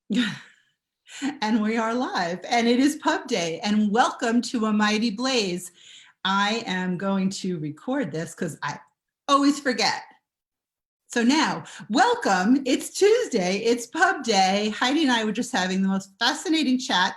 And we are live, and it is pub day, and welcome to A Mighty Blaze. I am going to record this because I always forget. So now, welcome. It's Tuesday, it's pub day. Heidi and I were just having the most fascinating chat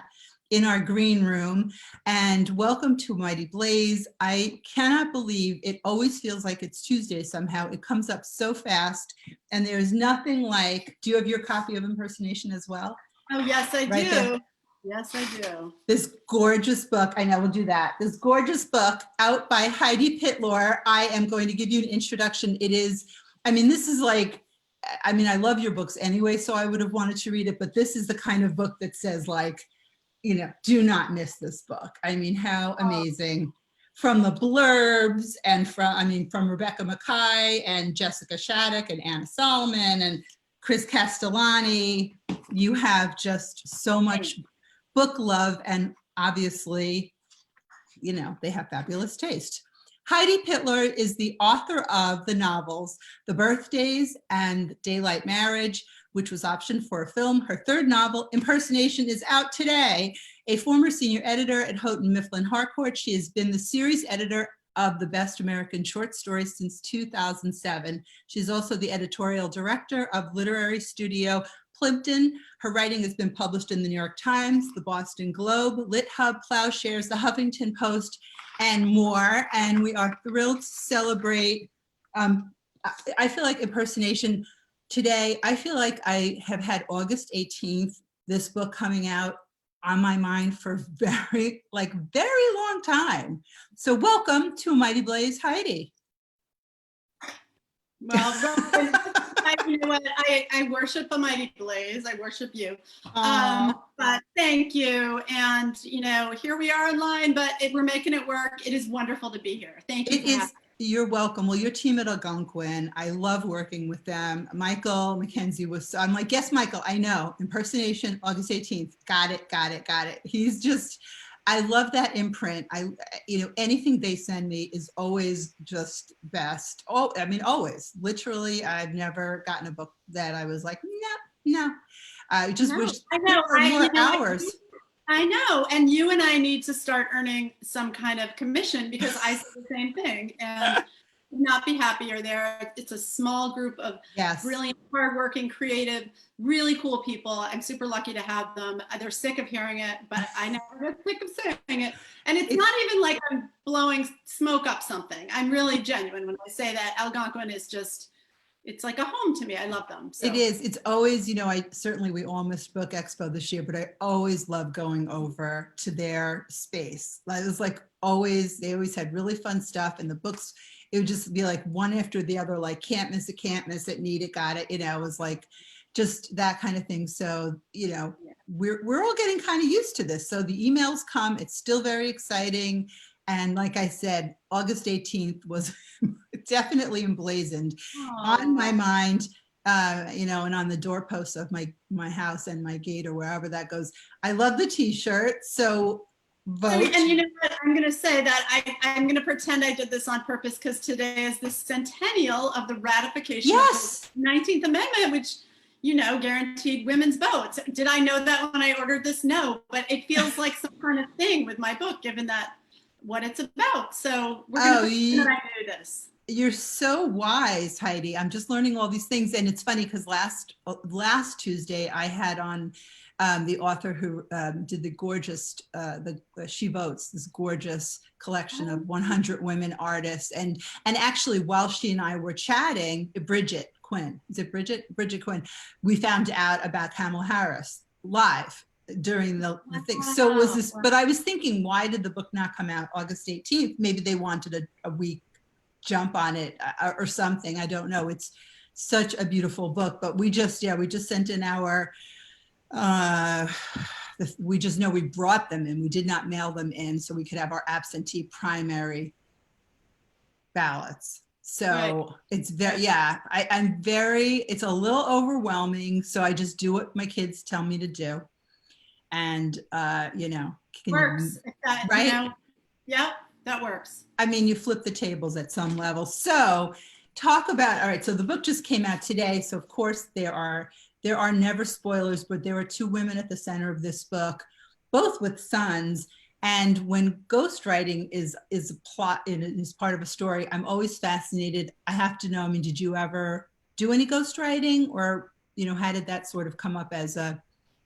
in our green room, and welcome to Mighty Blaze. I cannot believe it always feels like it's Tuesday somehow. It comes up so fast, and there's nothing like, do you have your copy of Impersonation as well? Oh, yes, I Right do. there. Yes, I do. This gorgeous book, I know we'll do that. This gorgeous book out by Heidi Pitlor. I am going to give you an introduction. It is, I mean, this is like, I mean, I love your books anyway, so I would have wanted to read it, but this is the kind of book that says like, you know, do not miss this book. I mean, how amazing. From the blurbs and from Rebecca Mackay and Jessica Shattuck and Anna Solomon and Chris Castellani, you have just so much book love, and obviously, you know, they have fabulous taste. Heidi Pitlor is the author of the novels The Birthdays and Daylight Marriage, which was optioned for a film. Her third novel, Impersonation, is out today. A former senior editor at Houghton Mifflin Harcourt, she has been the series editor of the Best American Short Stories since 2007. She's also the editorial director of literary studio Plimpton. Her writing has been published in the New York Times, the Boston Globe, Lit Hub, Plowshares, the Huffington Post, and more. And we are thrilled to celebrate. I feel like Impersonation today, I feel like I have had August 18th, this book coming out on my mind for very long time. So welcome to Mighty Blaze, Heidi. Well, you know what? I worship a Mighty Blaze. I worship you. But thank you. And, you know, here we are online, but we're making it work. It is wonderful to be here. Thank you. You're welcome. Well, your team at Algonquin, I love working with them. Michael McKenzie was, I'm like, yes, Michael, I know. Impersonation, August 18th. Got it. He's just, I love that imprint. You know, anything they send me is always just best. Oh, I mean, always. Literally, I've never gotten a book that I was like, no. I just wish there were more hours. I know, and you and I need to start earning some kind of commission because I say the same thing and would not be happier there. It's a small group of brilliant, hardworking, creative, really cool people. I'm super lucky to have them. They're sick of hearing it, but I never get sick of saying it. And it's not even like I'm blowing smoke up something. I'm really genuine when I say that Algonquin is just, it's like a home to me. I love them. So. It is. It's always, you know, we all missed Book Expo this year, but I always love going over to their space. It was like they always had really fun stuff, and the books, it would just be like one after the other, like can't miss it, need it, got it. You know, it was like just that kind of thing. So, you know, we're all getting kind of used to this. So the emails come, it's still very exciting. And like I said, August 18th was definitely emblazoned on my mind, you know, and on the doorposts of my house and my gate or wherever that goes. I love the t-shirt, so vote. And you know what, I'm going to say that I'm going to pretend I did this on purpose because today is the centennial of the ratification of the 19th Amendment, which, you know, guaranteed women's votes. Did I know that when I ordered this? No, but it feels like some kind of thing with my book, given that what it's about. So we're going to pretend that I knew this. You're so wise, Heidi. I'm just learning all these things. And it's funny because last Tuesday I had on the author who did the gorgeous, She Votes, this gorgeous collection of 100 women artists. And actually, while she and I were chatting, Bridget Quinn, is it Bridget? Bridget Quinn, we found out about Kamala Harris live during the thing. So it was this, but I was thinking, why did the book not come out August 18th? Maybe they wanted a week jump on it or something. I don't know. It's such a beautiful book, but we just sent in our, we just know we brought them in. We did not mail them in so we could have our absentee primary ballots. So it's very, I'm very, it's a little overwhelming. So I just do what my kids tell me to do. And, you know, works, right? You know, yeah, that works. I mean, you flip the tables at some level. So talk about, all right, so the book just came out today. So of course there are there are never spoilers, but there are two women at the center of this book, both with sons. And when ghostwriting is a plot, is part of a story, I'm always fascinated. I have to know, I mean, did you ever do any ghostwriting, or, you know, how did that sort of come up as a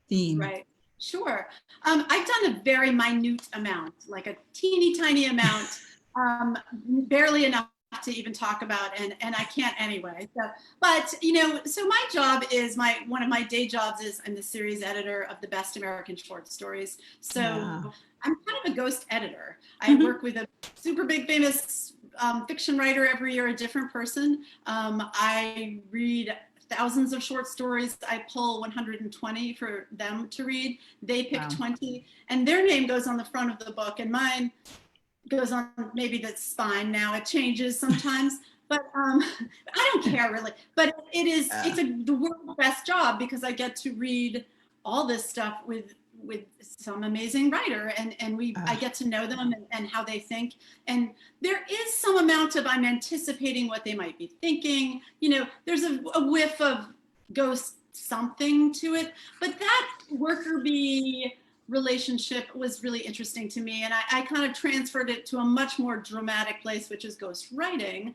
theme? Right. Sure. I've done a very minute amount, like a teeny tiny amount, barely enough to even talk about, and I can't anyway. So, but you know, so my job is one of my day jobs is I'm the series editor of the Best American Short Stories. So I'm kind of a ghost editor. I work with a super big famous fiction writer every year, a different person. I read thousands of short stories. I pull 120 for them to read. They pick 20, and their name goes on the front of the book, and mine goes on maybe the spine. Now it changes sometimes, but I don't care really. But it's the world's best job, because I get to read all this stuff with some amazing writer, and I get to know them and how they think. And there is some amount of, I'm anticipating what they might be thinking. You know, there's a whiff of ghost something to it, but that worker bee relationship was really interesting to me, and I kind of transferred it to a much more dramatic place, which is ghost writing,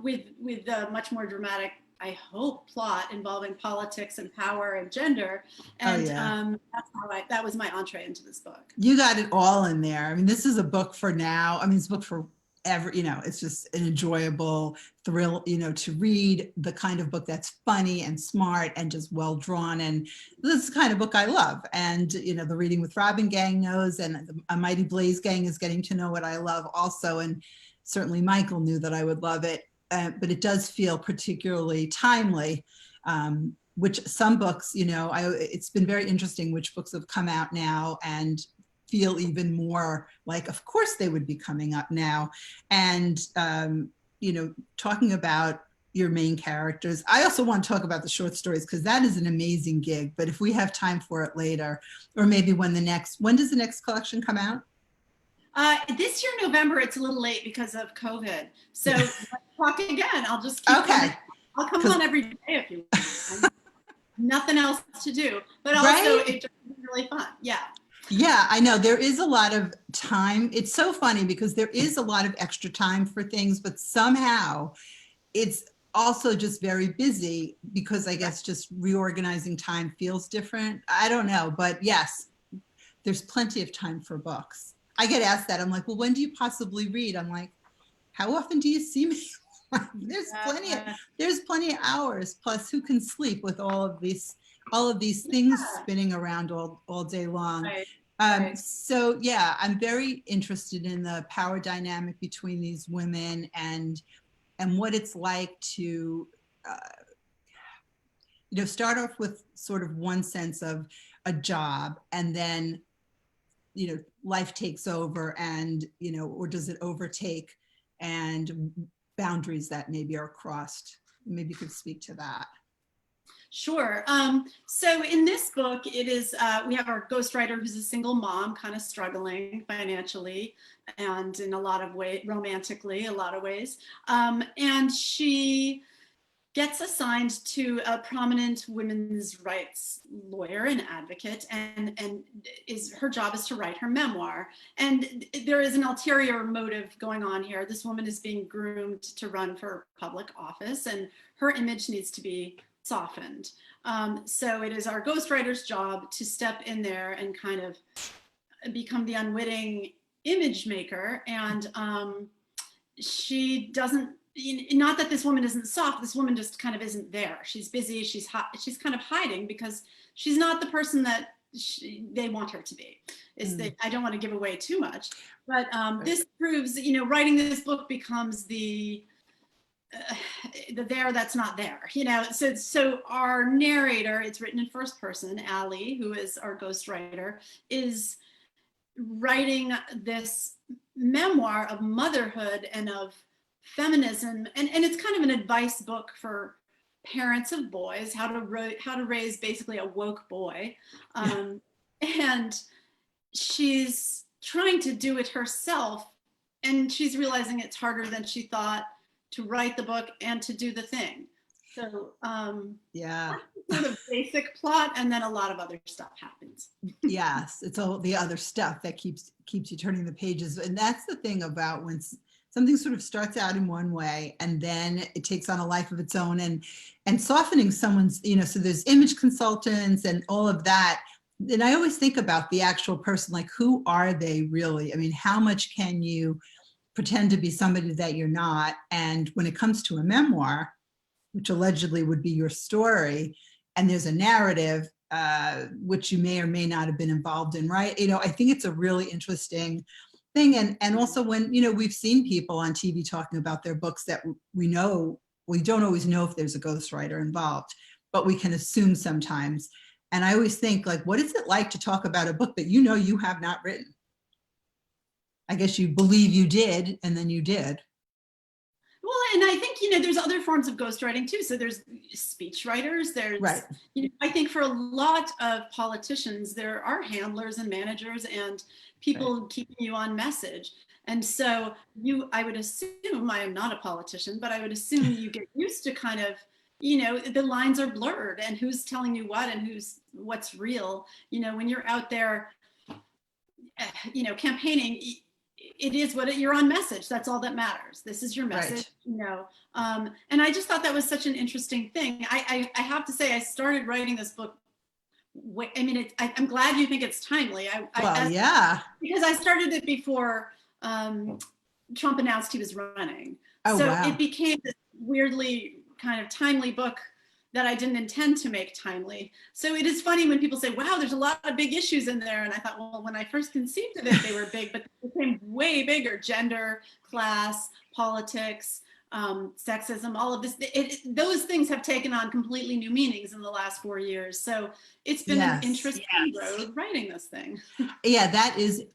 with a much more dramatic, I hope, plot involving politics and power and gender. And that's how that was my entree into this book. You got it all in there. I mean, this is a book for now. I mean, it's a book for ever, you know, it's just an enjoyable thrill, you know, to read, the kind of book that's funny and smart and just well drawn. And this is the kind of book I love. And, you know, the Reading with Robin gang knows, and a Mighty Blaze gang is getting to know what I love also. And certainly Michael knew that I would love it. But it does feel particularly timely, which some books, you know, it's been very interesting which books have come out now and feel even more like, of course they would be coming up now. And, you know, talking about your main characters, I also want to talk about the short stories, because that is an amazing gig. But if we have time for it later, or maybe when does the next collection come out? This year, November. It's a little late because of COVID. So let's talk again. I'll just keep I'll come on every day if you want. Nothing else to do, but also it's really fun. Yeah. Yeah, I know there is a lot of time. It's so funny because there is a lot of extra time for things, but somehow it's also just very busy, because I guess just reorganizing time feels different. I don't know, but yes, there's plenty of time for books. I get asked that. I'm like, well, when do you possibly read? I'm like, how often do you see me? There's plenty of hours. Plus, who can sleep with all of these things spinning around all day long? So yeah, I'm very interested in the power dynamic between these women, and what it's like to, you know, start off with sort of one sense of a job, and then, you know, life takes over, and, you know, or does it overtake, and boundaries that maybe are crossed. Maybe you could speak to that. Sure. So in this book, it is, we have our ghostwriter who's a single mom, kind of struggling financially and in a lot of ways, romantically, a lot of ways. And she gets assigned to a prominent women's rights lawyer and advocate, and her job is to write her memoir. And there is an ulterior motive going on here. This woman is being groomed to run for public office, and her image needs to be softened. So it is our ghostwriter's job to step in there and kind of become the unwitting image maker. And she doesn't, not that this woman isn't soft, this woman just kind of isn't there. She's busy, she's kind of hiding, because she's not the person that they want her to be. I don't want to give away too much, but this proves, you know, writing this book becomes the there that's not there, you know. So our narrator, it's written in first person, Allie, who is our ghostwriter, is writing this memoir of motherhood and of feminism, and it's kind of an advice book for parents of boys, how to raise basically a woke boy. And she's trying to do it herself, and she's realizing it's harder than she thought to write the book and to do the thing. So yeah, sort of basic plot, and then a lot of other stuff happens. yes, it's all the other stuff that keeps you turning the pages. And that's the thing about when something sort of starts out in one way and then it takes on a life of its own, and softening someone's, so there's image consultants and all of that. And I always think about the actual person, like, who are they really? I mean, how much can you pretend to be somebody that you're not? And when it comes to a memoir, which allegedly would be your story, and there's a narrative, which you may or may not have been involved in, right? I think it's a really interesting thing. And also when, we've seen people on TV talking about their books that we don't always know if there's a ghostwriter involved, but we can assume sometimes. And I always think, like, what is it like to talk about a book that you have not written? I guess you believe you did, and then you did. Well, and I think, there's other forms of ghostwriting too. So there's speech writers, there's, right. I think for a lot of politicians, there are handlers and managers and people right. keeping you on message. And so I would assume, I am not a politician, but I would assume you get used to kind of, the lines are blurred and who's telling you what and what's real. When you're out there, campaigning, it is what you're on message. That's all that matters. This is your message, right. And I just thought that was such an interesting thing. I have to say, I started writing this book. I'm glad you think it's timely. Yeah. Because I started it before Trump announced he was running. Oh, so wow. It became this weirdly kind of timely book that I didn't intend to make timely. So it is funny when people say, wow, there's a lot of big issues in there. And I thought, well, when I first conceived of it, they were big, but they became way bigger: gender, class, politics, sexism, all of this. Those things have taken on completely new meanings in the last 4 years. So it's been an interesting road writing this thing. Yeah, that is,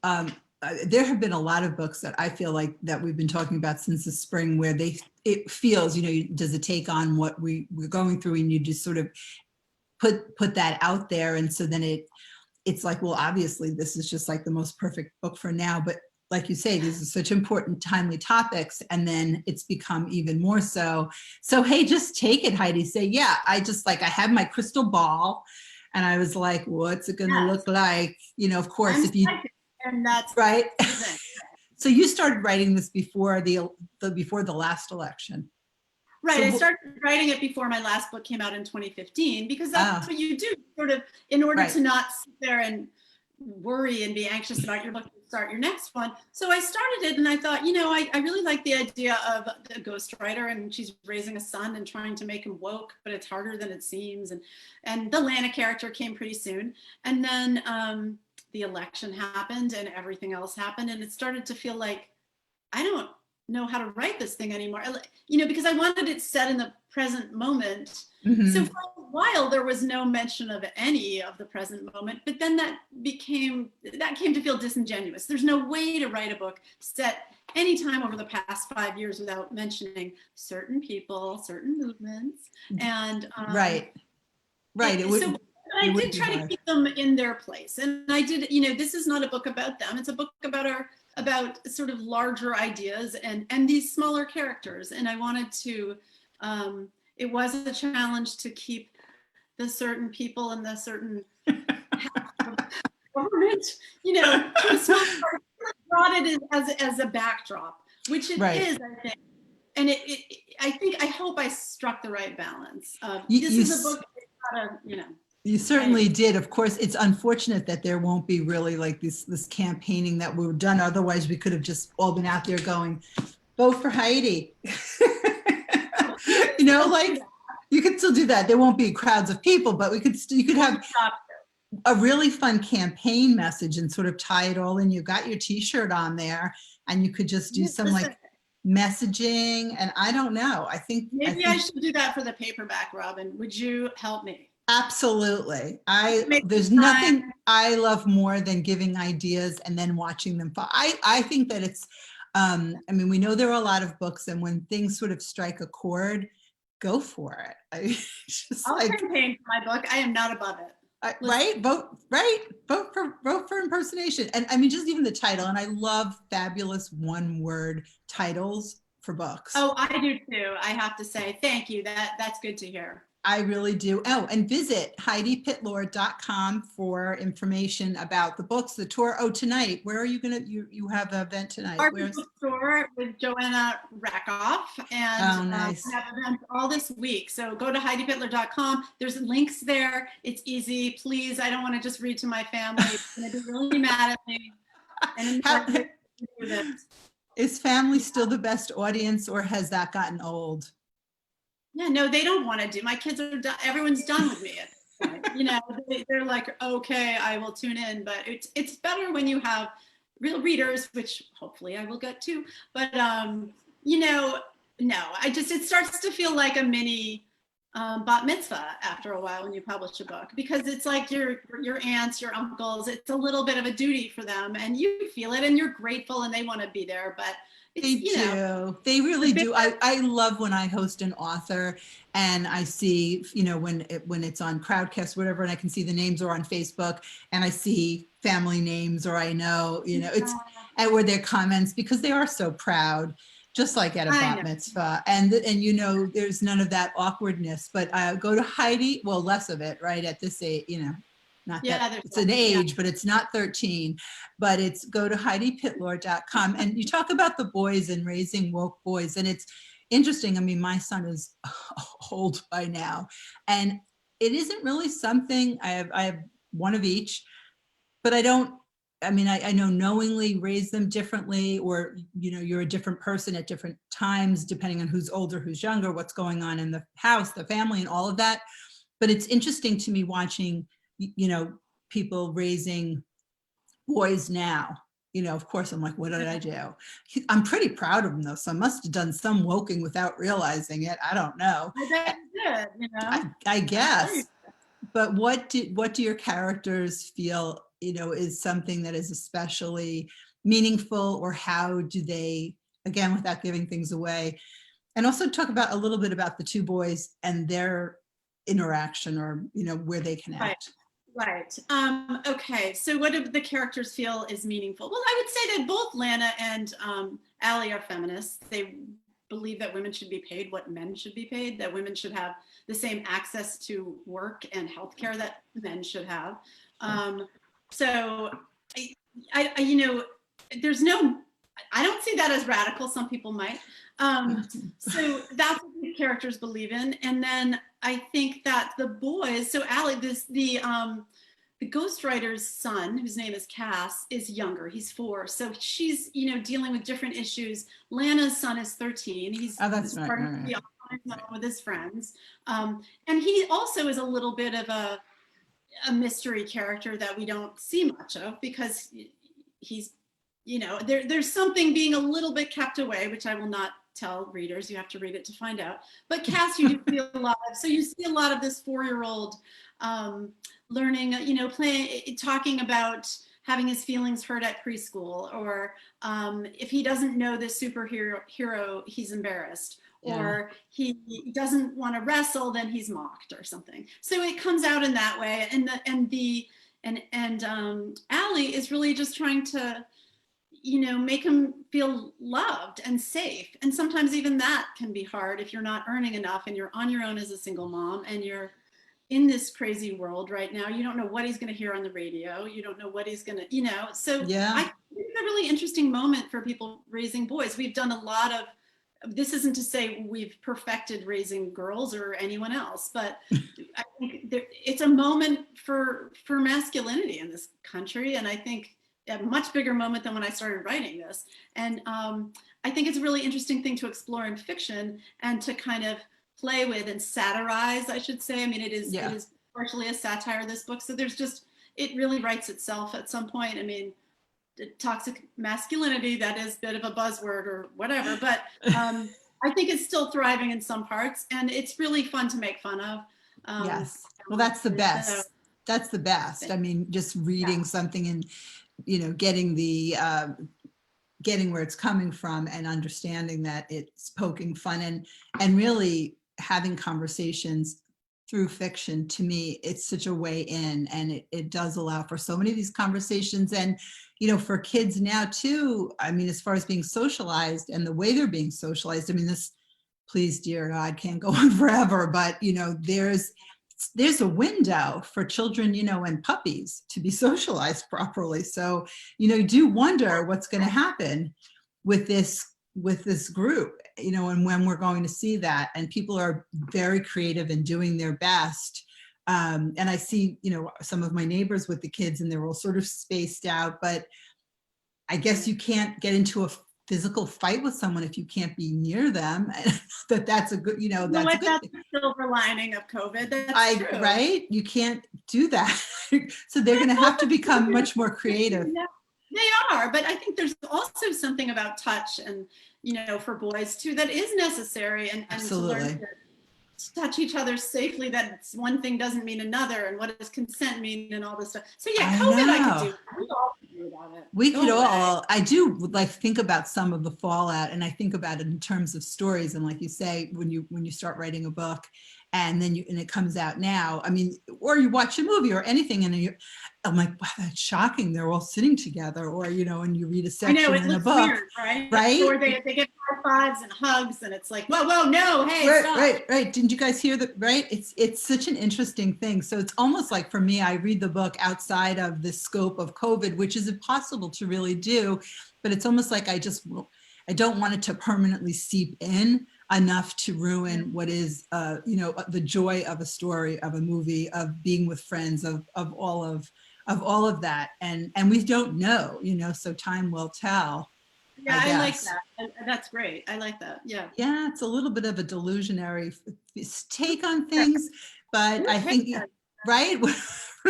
there have been a lot of books that I feel like that we've been talking about since the spring, where it feels, does it take on what we're going through, and you just sort of put that out there. And so then it's like, well, obviously this is just like the most perfect book for now. But like you say, these are such important, timely topics. And then it's become even more so. So, hey, just take it, Heidi. Say, yeah, I had my crystal ball and I was like, what's it going to look like? Of course, and that's right. So you started writing this before the last election. Right. I started writing it before my last book came out in 2015, because that's what you do, sort of, in order to not sit there and worry and be anxious about your book to start your next one. So I started it and I thought, I really like the idea of the ghostwriter, and she's raising a son and trying to make him woke, but it's harder than it seems. And the Lana character came pretty soon. And then the election happened and everything else happened. And it started to feel like, I don't know how to write this thing anymore, because I wanted it set in the present moment. Mm-hmm. So for a while there was no mention of any of the present moment, but then that came to feel disingenuous. There's no way to write a book set anytime over the past 5 years without mentioning certain people, certain movements, and right. I did try to keep them in their place, and I did. This is not a book about them; it's a book about sort of larger ideas and these smaller characters. And I wanted to, it was a challenge to keep the certain people and the certain government, to a small part. I brought it as a backdrop, which it is, I think. And I hope I struck the right balance. This is a book that's not You certainly did. Of course, it's unfortunate that there won't be really like this campaigning that we've done. Otherwise, we could have just all been out there going, vote for Heidi. Like you could still do that. There won't be crowds of people, but you could have a really fun campaign message and sort of tie it all in. You got your T-shirt on there, and you could just do some like messaging. And I don't know. I think I should do that for the paperback, Robin. Would you help me? Absolutely. There's nothing I love more than giving ideas and then watching them fall. I think that it's, we know there are a lot of books, and when things sort of strike a chord, go for it. I'll campaign for my book. I am not above it. Vote for Impersonation. And just even the title. And I love fabulous one-word titles for books. Oh, I do too. I have to say, thank you. That's good to hear. I really do. Oh, and visit HeidiPitlor.com for information about the books, the tour. Oh, tonight, where are you gonna, you have an event tonight? Our Where's? bookstore with Joanna Rakoff, and Oh, nice. we have events all this week. So go to HeidiPitlor.com. There's links there. It's easy. Please, I don't want to just read to my family. It's going to be really mad at me. And is family still the best audience, or has that gotten old? Yeah, no, they don't want to do. My kids are done. Everyone's done with me. You know, they're like, okay, I will tune in. But it's better when you have real readers, which hopefully I will get to. But you know, no, it starts to feel like a mini bat mitzvah after a while when you publish a book, because it's like your aunts, your uncles. It's a little bit of a duty for them, and you feel it, and you're grateful, and they want to be there, but. They do. They really do. I love when I host an author and I see, you know, when it's on Crowdcast, whatever, and I can see the names, or on Facebook and I see family names, or I know, you know, it's, and where their comments, because they are so proud, just like at a bat mitzvah. And you know, there's none of that awkwardness, but go to Heidi, well, less of it, right, at this age, you know. Not that it's an age, but it's not 13, but it's go to HeidiPitlor.com. And you talk about the boys and raising woke boys. And it's interesting. I mean, my son is old by now, and it isn't really something, I have one of each, but I know knowingly raise them differently, or, you know, you're a different person at different times, depending on who's older, who's younger, what's going on in the house, the family, and all of that. But it's interesting to me watching, you know, people raising boys now. You know, of course, I'm like, what did I do? I'm pretty proud of him though, so I must have done some woking without realizing it. I don't know. I bet you did, you know. I guess. But what do your characters feel, you know, is something that is especially meaningful, or how do they, again, without giving things away, and also talk about a little bit about the two boys and their interaction, or, you know, where they connect. Right. Okay. So what do the characters feel is meaningful? Well, I would say that both Lana and Allie are feminists. They believe that women should be paid what men should be paid, that women should have the same access to work and healthcare that men should have. So I you know, I don't see that as radical. Some people might. So that's what the characters believe in. And then I think that the boys, so Allie, the ghostwriter's son, whose name is Cass, is younger. He's 4. So she's, you know, dealing with different issues. Lana's son is 13. He's starting to be on with his friends. And he also is a little bit of a mystery character that we don't see much of, because he's, you know, there's something being a little bit kept away, which I will not tell readers. You have to read it to find out. But Cass, you do feel a lot of, so you see a lot of this 4-year-old learning, you know, talking about having his feelings hurt at preschool, or if he doesn't know this superhero, he's embarrassed, or he doesn't want to wrestle, then he's mocked or something. So it comes out in that way. And Allie is really just trying to, you know, make him feel loved and safe. And sometimes even that can be hard if you're not earning enough and you're on your own as a single mom, and you're in this crazy world right now. You don't know what he's going to hear on the radio. You don't know what he's going to, you know, so I think it's a really interesting moment for people raising boys. We've done a lot of, this isn't to say we've perfected raising girls or anyone else, but I think it's a moment for masculinity in this country. And I think a much bigger moment than when I started writing this. And I think it's a really interesting thing to explore in fiction, and to kind of play with and satirize, I should say. I mean, it is partially a satire, this book. So there's just, it really writes itself at some point. I mean, toxic masculinity, that is a bit of a buzzword or whatever, but I think it's still thriving in some parts, and it's really fun to make fun of. Yes. Well, that's the best. So, that's the best. I mean, just reading something and, you know, getting where it's coming from, and understanding that it's poking fun, and really having conversations through fiction, to me, it's such a way in, and it does allow for so many of these conversations. And, for kids now too, I mean, as far as being socialized and the way they're being socialized, I mean, this, please, dear God, can't go on forever, but, there's a window for children, and puppies to be socialized properly. So, do wonder what's going to happen with this group, and when we're going to see that. And people are very creative and doing their best. And I see, some of my neighbors with the kids, and they're all sort of spaced out, but I guess you can't get into a physical fight with someone if you can't be near them. That's a good, that's a good that's thing. the silver lining of COVID. That's true. Right? You can't do that. So they're going to have to become much more creative. Yeah, they are, but I think there's also something about touch and, for boys too, that is necessary, and to learn to touch each other safely, that one thing doesn't mean another, and what does consent mean, and all this stuff. So yeah, COVID I could do. We all could do about it. We could all, I do think about some of the fallout, and I think about it in terms of stories. And like you say, when you start writing a book, and then it comes out now, I mean, or you watch a movie or anything, and I'm like, wow, that's shocking. They're all sitting together, or, and you read a section in a book. Weird, right? Or they get high fives and hugs, and it's like, whoa, no, hey, stop. Right. Didn't you guys hear that? Right. It's such an interesting thing. So it's almost like, for me, I read the book outside of the scope of COVID, which is impossible to really do, but it's almost like I don't want it to permanently seep in enough to ruin what is, the joy of a story, of a movie, of being with friends, of all of that. And we don't know, so time will tell. Yeah, I like that. That's great. I like that. Yeah. Yeah, it's a little bit of a delusionary take on things, but I think, right,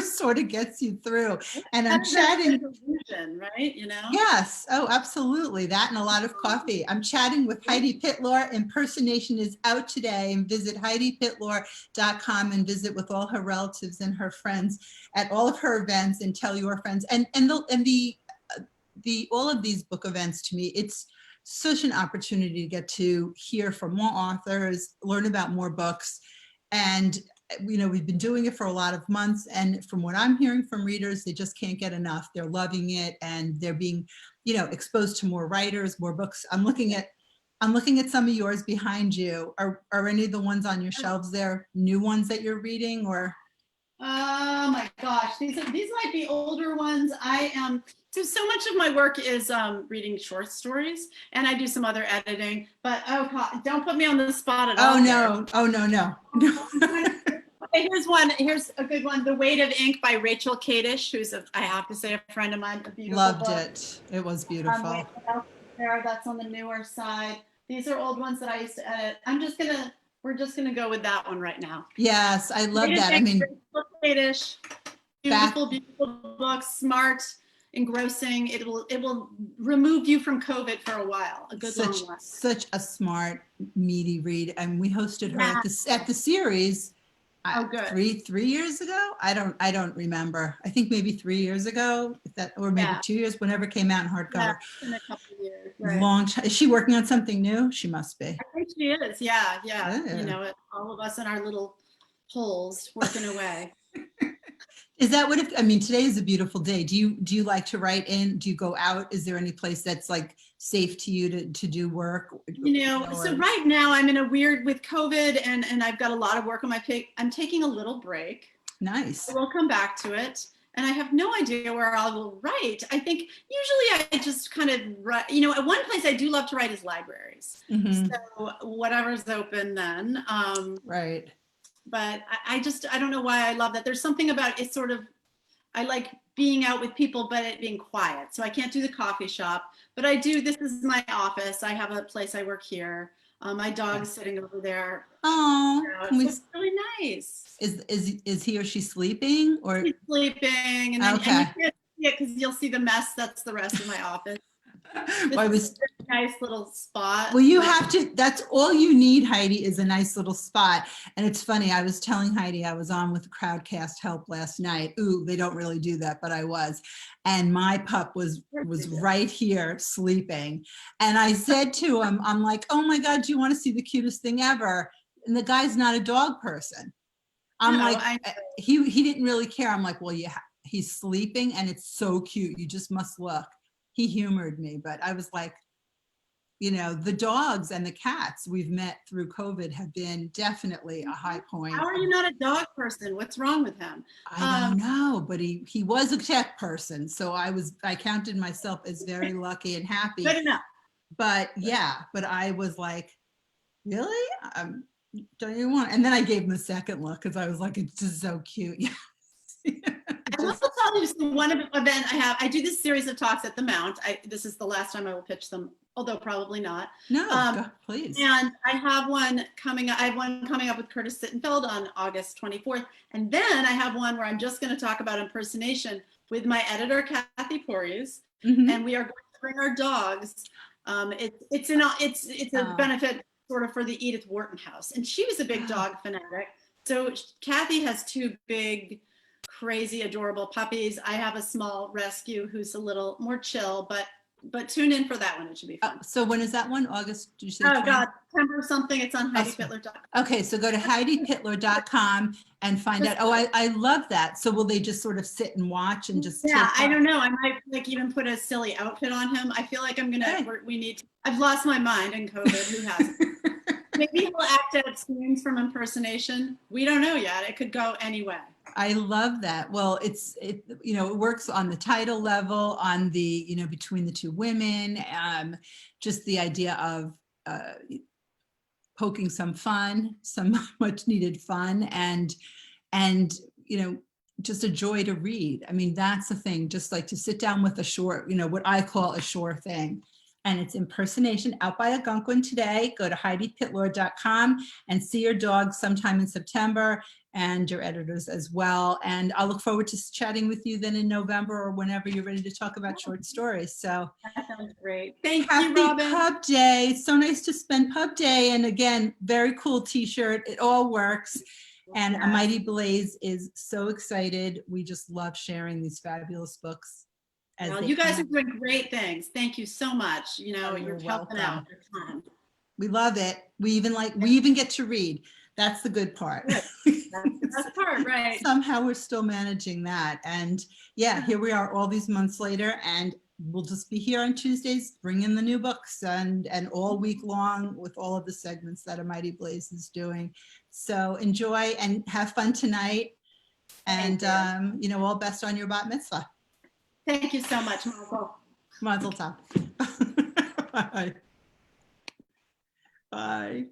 sort of gets you through. And I'm chatting. Delusion, right? Yes. Oh, absolutely. That and a lot of coffee. I'm chatting with Heidi Pitlor. Impersonation is out today, and visit HeidiPitlor.com and visit with all her relatives and her friends at all of her events, and tell your friends. And all of these book events, to me, it's such an opportunity to get to hear from more authors, learn about more books. And we've been doing it for a lot of months, and from what I'm hearing from readers, they just can't get enough. They're loving it, and they're being, exposed to more writers, more books. I'm looking at some of yours behind you. Are any of the ones on your shelves there new ones that you're reading, or? Oh my gosh, these might be older ones. So much of my work is reading short stories, and I do some other editing, but don't put me on the spot at all. No. Okay, here's a good one, The Weight of Ink by Rachel Kadish, who's I have to say, a friend of mine. A beautiful Loved book. it was beautiful. That's on the newer side. These are old ones that I used to edit. We're just gonna go with that one right now. Yes, I love that. I mean, Kadish, beautiful book, smart, engrossing. It will remove you from COVID for a while. A good long one. Such a smart, meaty read. And we hosted her at the series. Good. Three years ago. I don't remember. I think maybe 3 years ago, or maybe 2 years. Whenever it came out in hardcover. Yeah, in a couple of years. Right. Long time. Is she working on something new? She must be. I think she is. Yeah. All of us in our little holes working away. Is that what today is a beautiful day. Do you like to write in? Do you go out? Is there any place that's like safe to you to do work? So right now I'm in a weird with COVID, and I've got a lot of work on my plate. I'm taking a little break. Nice. We'll come back to it. And I have no idea where I will write. I think usually I just kind of write, at one place I do love to write is libraries. Mm-hmm. So whatever's open then. Right. But I don't know why I love that. There's something about it I like being out with people, but it being quiet. So I can't do the coffee shop, but this is my office. I have a place I work here. My dog's sitting over there. Oh, it's really nice. Is he or she sleeping, or? He's sleeping, and then and you can't see it because you'll see the mess. That's the rest of my office. This is a nice little spot. Well, you have to, that's all you need, Heidi, is a nice little spot. And it's funny, I was telling Heidi, I was on with Crowdcast Help last night. Ooh, they don't really do that, but I was. And my pup was right here sleeping. And I said to him, I'm like, oh my God, do you want to see the cutest thing ever? And the guy's not a dog person. I'm No, like, he didn't really care. I'm like, well, yeah, he's sleeping and it's so cute. You just must look. He humored me, but I was like, you know, the dogs and the cats we've met through COVID have been definitely a high point. How are you not a dog person? What's wrong with him? I don't know, but he was a tech person. So I counted myself as very lucky and happy. Good enough. But yeah, but I was like, really? Don't you want? And then I gave him a second look because I was like, it's just so cute. I will tell you, so one event I do this series of talks at the Mount. This is the last time I will pitch them, although probably not. No, please. And I have one coming up. I have one coming up with Curtis Sittenfeld on August 24th. And then I have one where I'm just going to talk about impersonation with my editor, Kathy Porries. And we are going to bring our dogs. It's a benefit sort of for the Edith Wharton House. And she was a big dog fanatic. So Kathy has two big, crazy, adorable puppies. I have a small rescue who's a little more chill, but tune in for that one. It should be fun. So when is that one? August? Did you say? Oh God, September something. It's on HeidiPitlor.com. Okay, so go to HeidiPitlor.com and find out. Oh, I love that. So will they just sort of sit and watch and just? Yeah, I don't know. I might like even put a silly outfit on him. I feel like I'm gonna. I've lost my mind in COVID. Who hasn't? Maybe he'll act out scenes from impersonation. We don't know yet. It could go any way. I love that. Well, it works on the title level, on the, between the two women, just the idea of poking some fun, some much needed fun, and just a joy to read. I mean, that's the thing, just like to sit down with a short, what I call a sure thing. And it's impersonation out by Algonquin today. Go to HeidiPitlor.com and see your dog sometime in September, and your editors as well. And I'll look forward to chatting with you then in November or whenever you're ready to talk about short stories. So that sounds great. Thank you, Robin. Happy Pub Day. So nice to spend Pub Day. And again, very cool t-shirt. It all works. And A Mighty Blaze is so excited. We just love sharing these fabulous books. Well, you guys are doing great things. Thank you so much. You're helping out. We love it. We even get to read. That's the good part. That's the best part, right? Somehow we're still managing that. And yeah, here we are all these months later, and we'll just be here on Tuesdays, bringing the new books and all week long with all of the segments that A Mighty Blaze is doing. So enjoy and have fun tonight. And, all best on your bat mitzvah. Thank you so much, Mazel. Mazel tov. Bye. Bye.